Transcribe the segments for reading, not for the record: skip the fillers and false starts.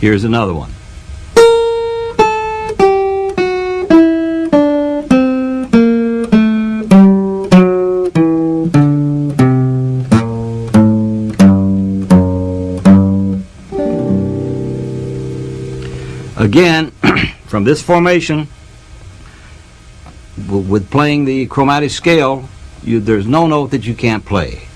Here's another one. Again, from this formation, with playing the chromatic scale, there's no note that you can't play.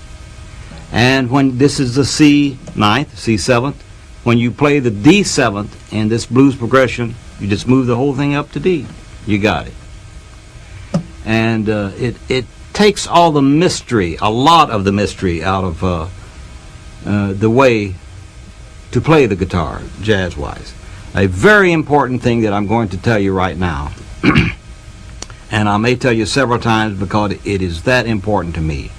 And when this is the C ninth, C seventh, when you play the D seventh in this blues progression, you just move the whole thing up to D. You got it. And it takes all the mystery, a lot of the mystery, out of the way to play the guitar, jazz-wise. A very important thing that I'm going to tell you right now, and I may tell you several times because it is that important to me.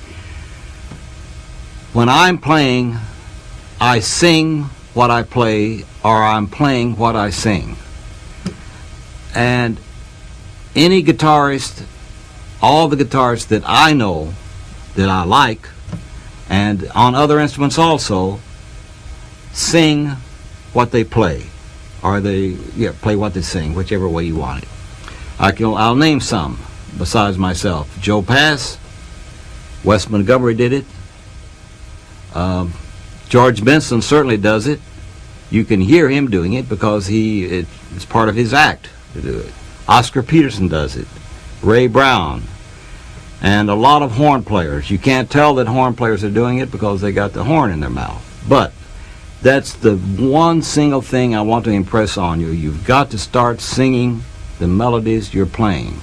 When I'm playing, I sing what I play, or I'm playing what I sing. And any guitarist, all the guitarists that I know, that I like, and on other instruments also, sing what they play. Or they play what they sing, whichever way you want it. I'll name some besides myself. Joe Pass, Wes Montgomery did it. George Benson certainly does it. You can hear him doing it because it's part of his act to do it. Oscar Peterson does it. Ray Brown. And a lot of horn players. You can't tell that horn players are doing it because they got the horn in their mouth. But that's the one single thing I want to impress on you. You've got to start singing the melodies you're playing.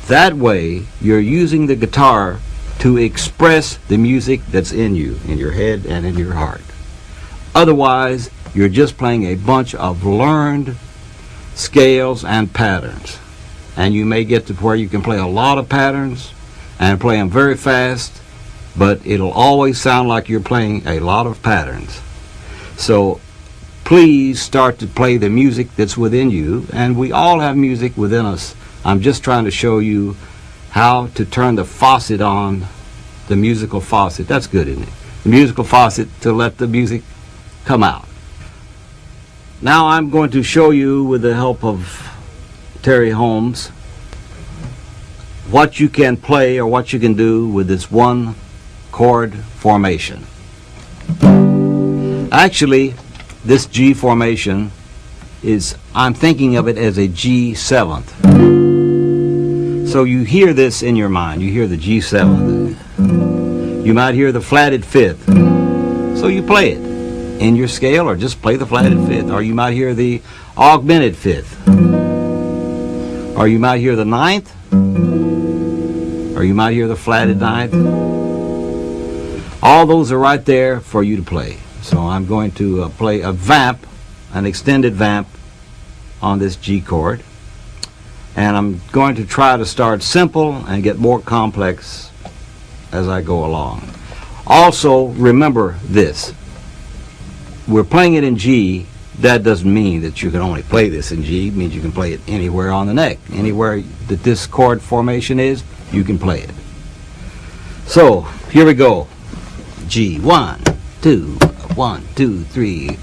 That way, you're using the guitar to express the music that's in you, in your head and in your heart. Otherwise, you're just playing a bunch of learned scales and patterns. And you may get to where you can play a lot of patterns and play them very fast, but it'll always sound like you're playing a lot of patterns. So please start to play the music that's within you, and we all have music within us. I'm just trying to show you how to turn the faucet on, the musical faucet. That's good, isn't it? The musical faucet to let the music come out. Now I'm going to show you, with the help of Terry Holmes, what you can play or what you can do with this one chord formation. Actually, this G formation is, I'm thinking of it as a G seventh. So you hear this in your mind. You hear the G seventh. You might hear the flatted fifth. So you play it in your scale, or just play the flatted fifth. Or you might hear the augmented fifth. Or you might hear the ninth. Or you might hear the flatted ninth. All those are right there for you to play. So I'm going to play a vamp, an extended vamp, on this G chord. And I'm going to try to start simple and get more complex as I go along. Also, remember this. We're playing it in G. That doesn't mean that you can only play this in G. It means you can play it anywhere on the neck. Anywhere that this chord formation is, you can play it. So, here we go. G. 1, 2, 1, 2, 3.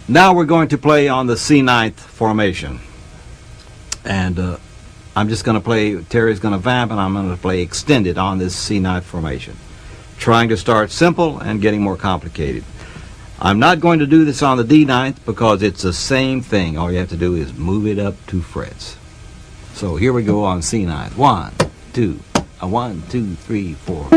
Now we're going to play on the C9th formation. And I'm just going to play, Terry's going to vamp, and I'm going to play extended on this C9th formation. Trying to start simple and getting more complicated. I'm not going to do this on the D9th because it's the same thing. All you have to do is move it up 2 frets. So here we go on C9. 1, 2, 1, 2, 3, 4.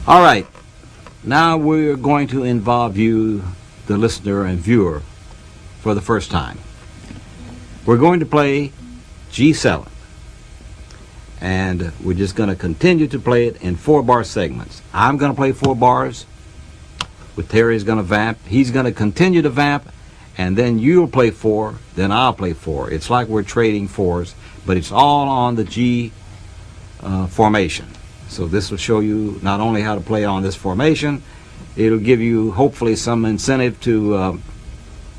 All right, now we're going to involve you, the listener and viewer, for the first time. We're going to play G7, and we're just going to continue to play it in 4-bar segments. I'm going to play 4 bars, with Terry's going to vamp. He's going to continue to vamp, and then you'll play 4, then I'll play 4. It's like we're trading 4s, but it's all on the G formation. So this will show you not only how to play on this formation, it'll give you hopefully some incentive to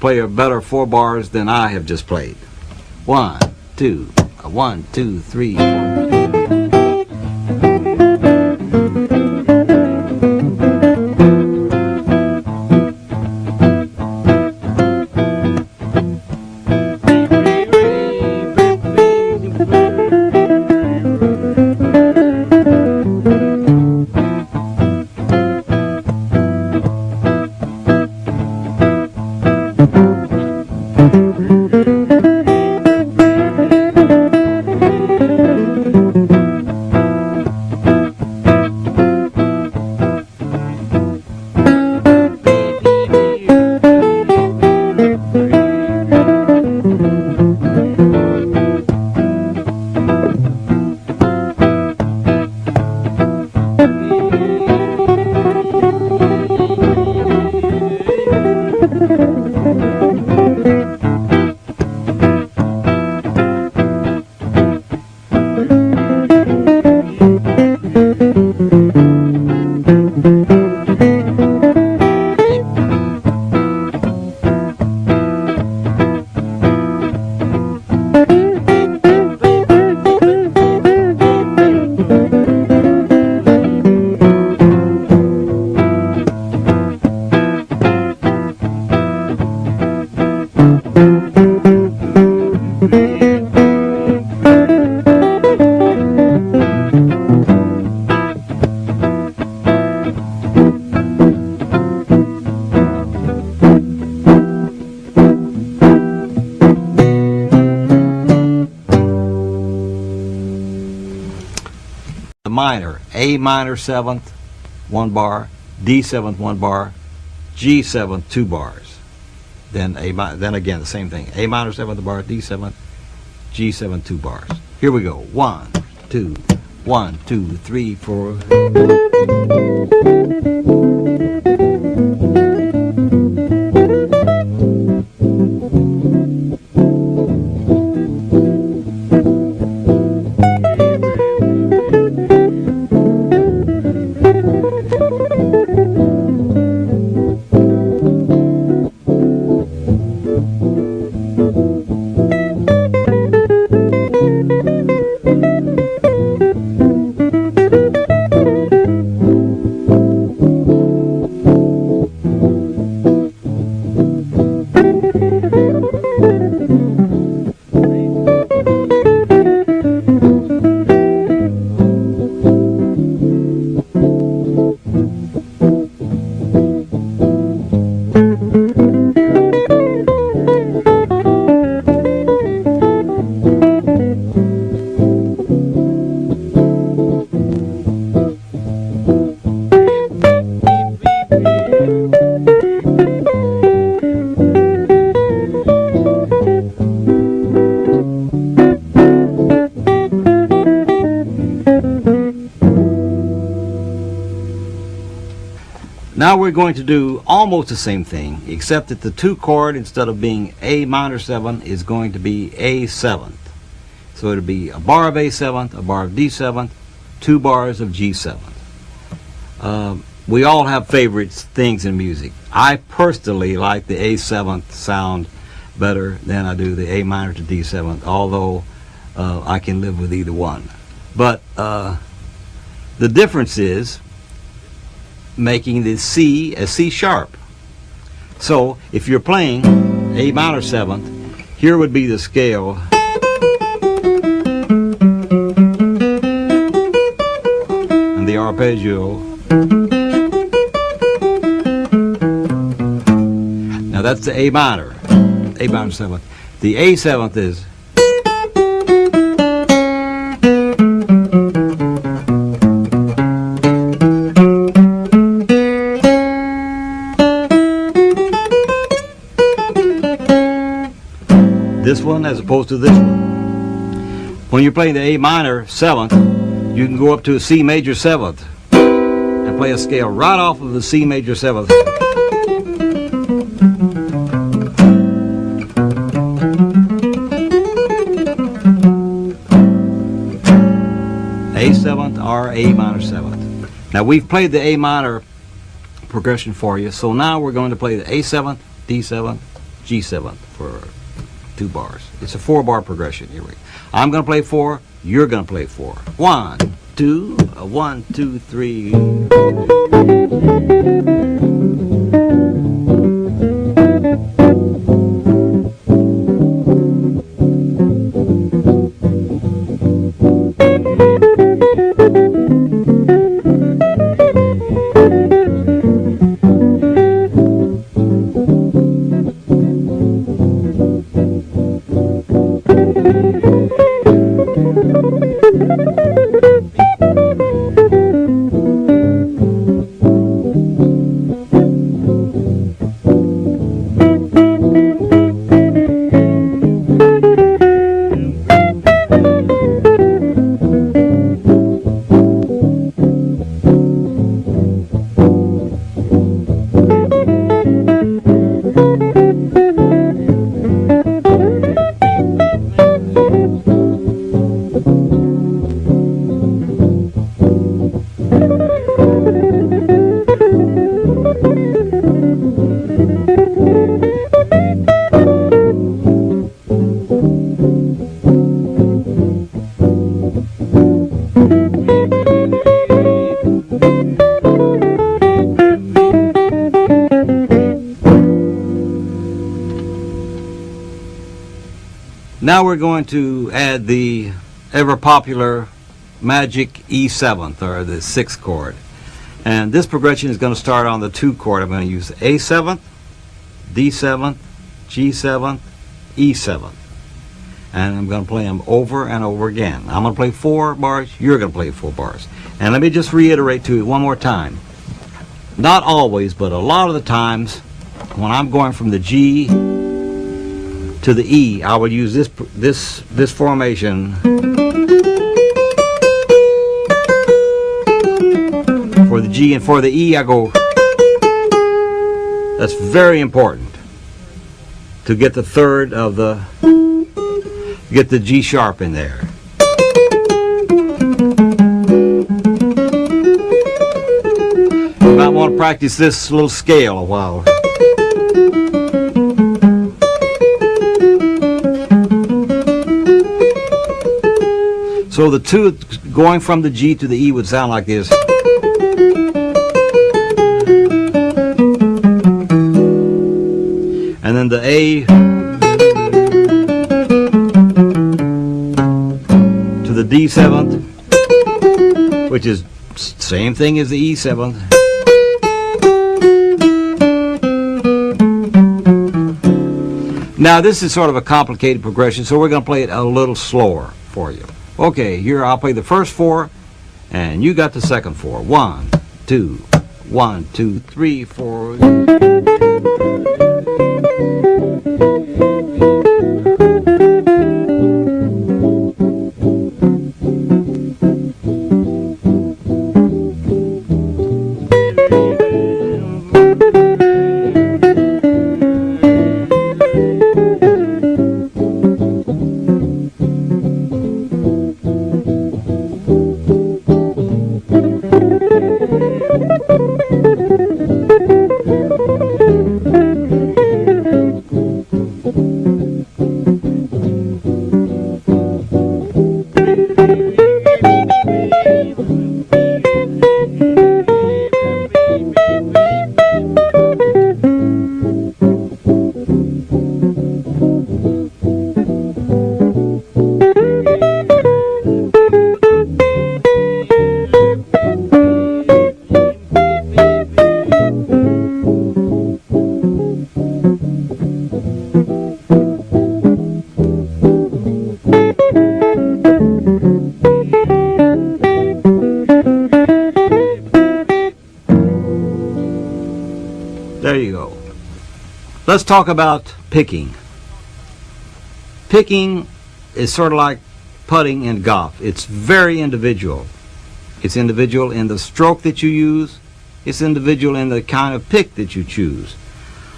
play a better 4 bars than I have just played. 1, 2, 1, 2, 3, 4. Minor, A minor 7th, 1 bar, D 7th, 1 bar, G 7th, 2 bars. Then then again the same thing. A minor 7th bar, D 7th, G 7th, 2 bars. Here we go. 1, 2, 1, 2, 3, 4. Now we're going to do almost the same thing, except that the 2 chord, instead of being A minor 7, is going to be A 7th. So it'll be a bar of A 7th, a bar of D 7th, 2 bars of G 7th. We all have favorite things in music. I personally like the A 7th sound better than I do the A minor to D 7th, although I can live with either one. But the difference is making the C a C sharp. So if you're playing A minor 7th, here would be the scale. And the arpeggio. Now that's the A minor 7th. The A 7th is. This one as opposed to this one. When you're playing the A minor 7th, you can go up to a C major 7th and play a scale right off of the C major 7th. A 7th or A minor 7th. Now we've played the A minor progression for you, so now we're going to play the A 7th, D 7th, G 7th for 2 bars. It's a 4-bar progression. Here we go. I'm going to play 4. You're going to play 4. 1, 2, 1, 2, 3. Now we're going to add the ever popular magic E 7th, or the 6th chord. And this progression is going to start on the 2 chord. I'm going to use A 7th, D 7th, G 7th, E 7th. And I'm going to play them over and over again. I'm going to play 4 bars, you're going to play 4 bars. And let me just reiterate to you one more time. Not always, but a lot of the times when I'm going from the G to the E, I will use this formation for the G, and for the E I go. That's very important to get the third of the, get the G sharp in there. You might want to practice this little scale a while. So the 2 going from the G to the E would sound like this. And then the A to the D 7th, which is same thing as the E 7th. Now this is sort of a complicated progression, so we're going to play it a little slower for you. Okay, here I'll play the first 4, and you got the second 4. 1, 2, 1, 2, 3, 4. There you go. Let's talk about picking. Picking is sort of like putting in golf. It's very individual. It's individual in the stroke that you use. It's individual in the kind of pick that you choose.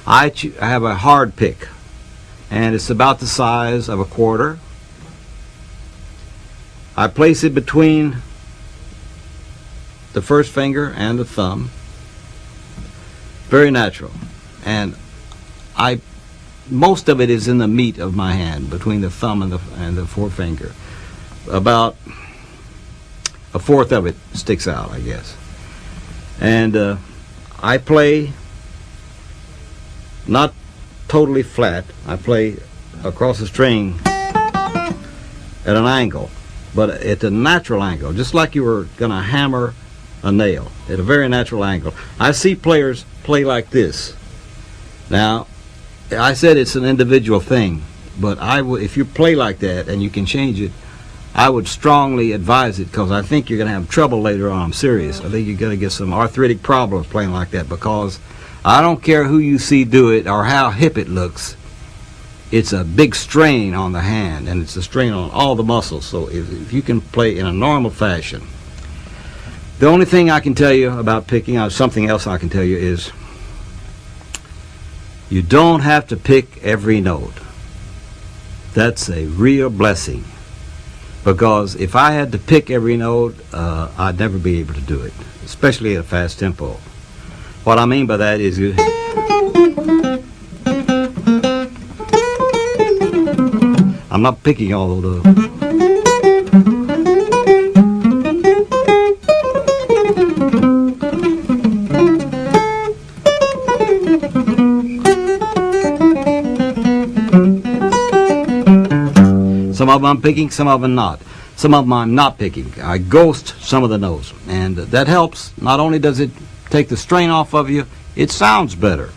I have a hard pick, and it's about the size of a quarter. I place it between the first finger and the thumb. Very natural. And most of it is in the meat of my hand, between the thumb and the forefinger. About a fourth of it sticks out, I guess. And I play not totally flat. I play across the string at an angle, but at a natural angle, just like you were going to hammer a nail, at a very natural angle. I see players play like this. Now, I said it's an individual thing, but if you play like that and you can change it, I would strongly advise it, because I think you're going to have trouble later on. I'm serious. I think you're going to get some arthritic problems playing like that, because I don't care who you see do it or how hip it looks. It's a big strain on the hand, and it's a strain on all the muscles. So if you can play in a normal fashion. The only thing I can tell you about picking, or something else I can tell you, is you don't have to pick every note. That's a real blessing. Because if I had to pick every note, I'd never be able to do it, especially at a fast tempo. What I mean by that is I'm not picking all of the... Some of them I'm picking, some of them not. Some of them I'm not picking. I ghost some of the notes, and that helps. Not only does it take the strain off of you, it sounds better,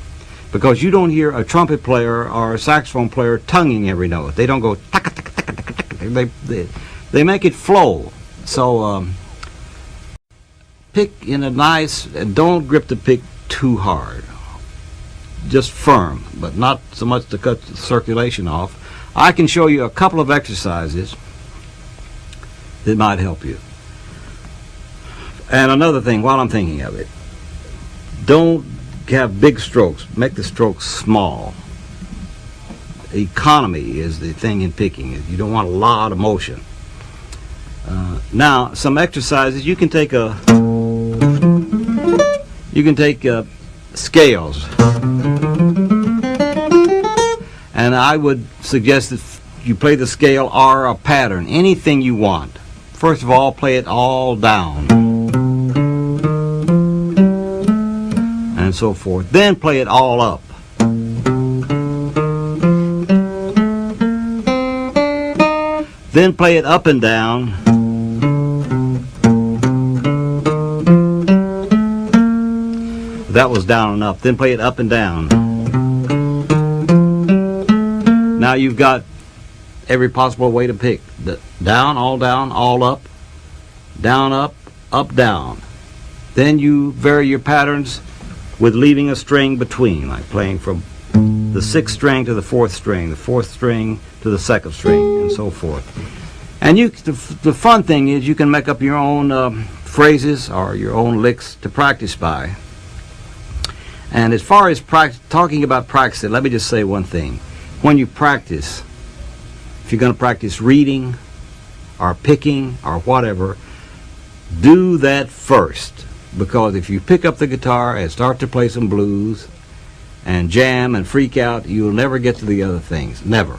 because you don't hear a trumpet player or a saxophone player tonguing every note. They don't go taka, taka, taka, taka, taka. They make it flow. So pick in a nice, and don't grip the pick too hard. Just firm, but not so much to cut the circulation off. I can show you a couple of exercises that might help you. And another thing, while I'm thinking of it, don't have big strokes. Make the strokes small. Economy is the thing in picking. You don't want a lot of motion. Now, some exercises. You can take scales. And I would suggest that you play the scale or a pattern, anything you want. First of all, play it all down, and so forth. Then play it all up. Then play it up and down. That was down and up. Then play it up and down. Now you've got every possible way to pick. Down, all up, down, up, down. Then you vary your patterns with leaving a string between, like playing from the 6th string to the 4th string, the 4th string to the 2nd string, and so forth. And the fun thing is you can make up your own phrases or your own licks to practice by. And as far as talking about practicing, let me just say one thing. When you practice, if you're going to practice reading or picking or whatever, do that first. Because if you pick up the guitar and start to play some blues and jam and freak out, you'll never get to the other things. Never.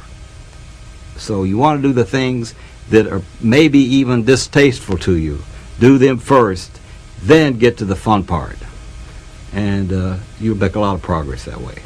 So you want to do the things that are maybe even distasteful to you. Do them first, then get to the fun part. And you'll make a lot of progress that way.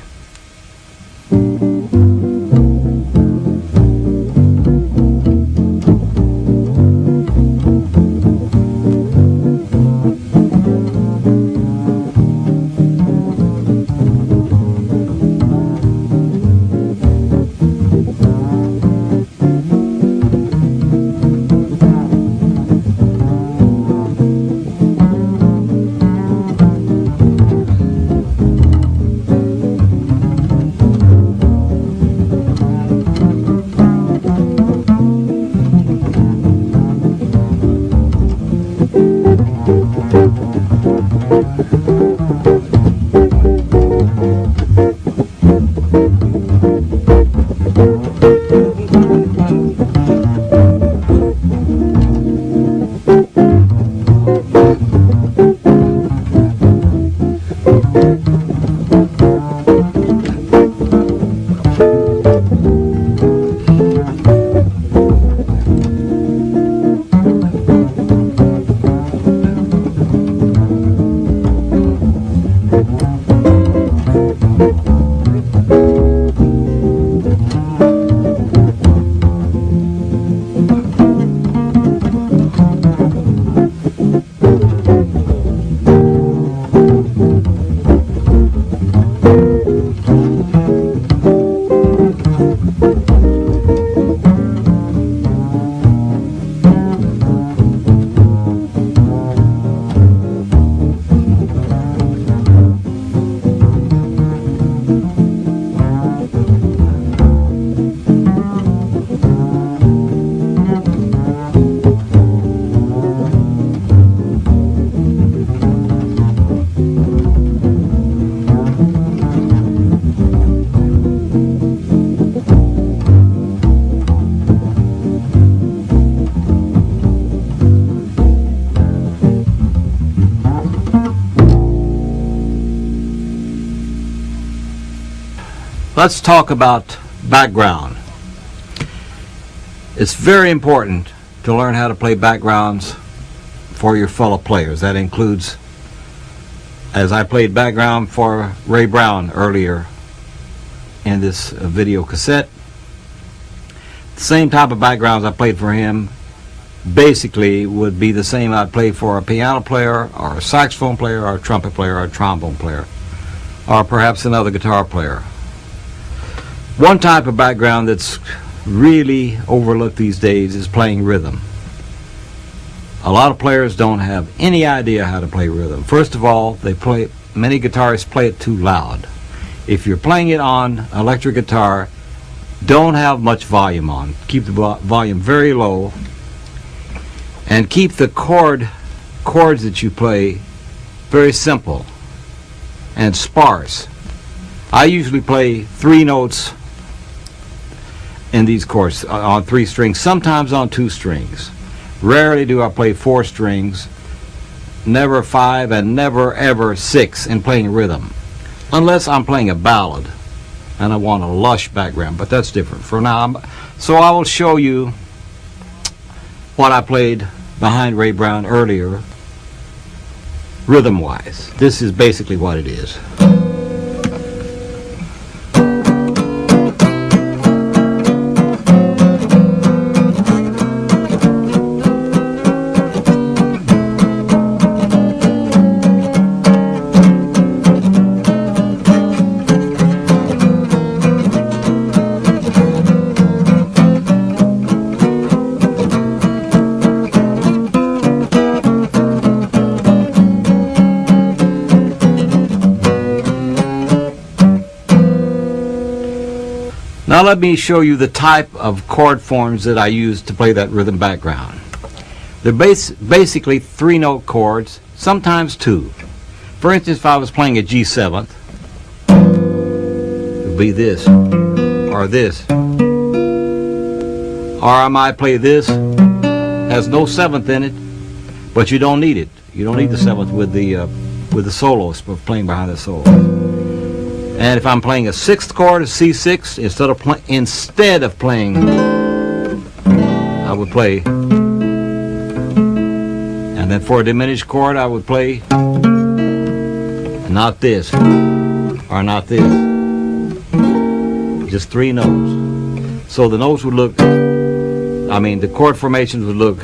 Let's talk about background. It's very important to learn how to play backgrounds for your fellow players. That includes, as I played background for Ray Brown earlier in this video cassette, the same type of backgrounds I played for him basically would be the same I'd play for a piano player or a saxophone player or a trumpet player or a trombone player or perhaps another guitar player. One type of background that's really overlooked these days is playing rhythm. A lot of players don't have any idea how to play rhythm. First of all, many guitarists play it too loud. If you're playing it on electric guitar, don't have much volume on. Keep the volume very low and keep the chords that you play very simple and sparse. I usually play 3 notes in these chords on 3 strings, sometimes on 2 strings. Rarely do I play 4 strings, never 5, and never ever 6 in playing rhythm, unless I'm playing a ballad and I want a lush background, but that's different for now. So I will show you what I played behind Ray Brown earlier, rhythm-wise. This is basically what it is. Now let me show you the type of chord forms that I use to play that rhythm background. They're basically 3-note chords, sometimes 2. For instance, if I was playing a G7th, it would be this, or this. Or I might play this, has no 7th in it, but you don't need it. You don't need the 7th with the solos, for playing behind the solos. And if I'm playing a 6th chord, a C6, instead of playing, I would play. And then for a diminished chord, I would play not this or not this. Just 3 notes. So the notes would look, the chord formations would look.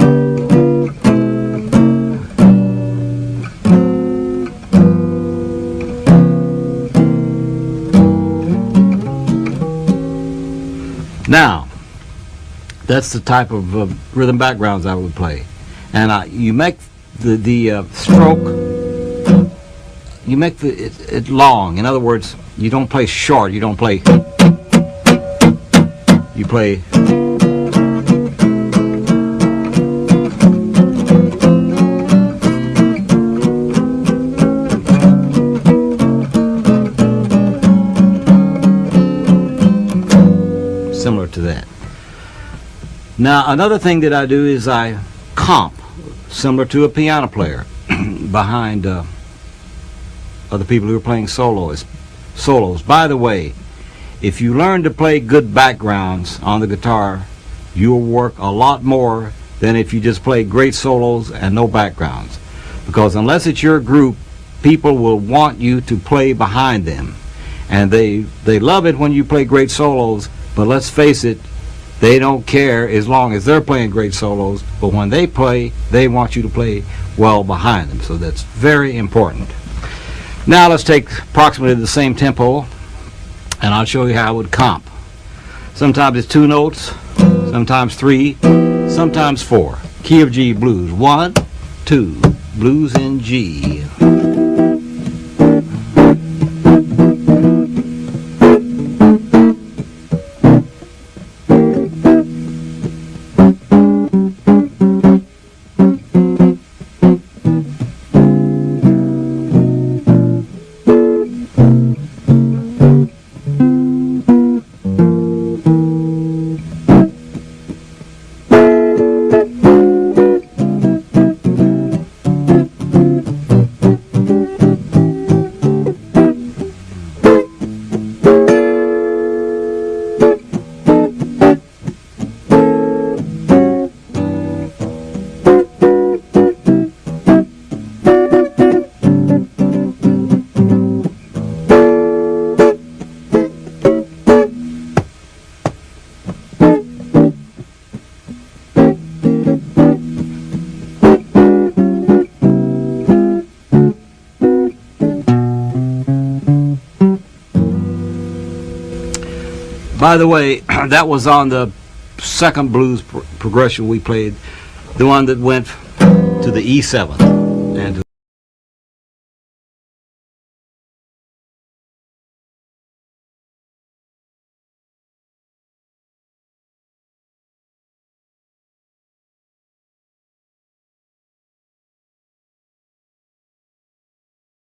Now, that's the type of rhythm backgrounds I would play. And you make the stroke, you make it long. In other words, you don't play short, you don't play, you play. to that. Now, another thing that I do is I comp, similar to a piano player, behind other people who are playing solos. By the way, if you learn to play good backgrounds on the guitar, you'll work a lot more than if you just play great solos and no backgrounds. Because unless it's your group, people will want you to play behind them. And they love it when you play great solos, but let's face it, they don't care as long as they're playing great solos, but when they play, they want you to play well behind them. So that's very important. Now let's take approximately the same tempo, and I'll show you how I would comp. Sometimes it's 2 notes, sometimes 3, sometimes 4. Key of G blues, 1, 2, blues in G. By the way, that was on the second blues progression we played, the one that went to the E7 and to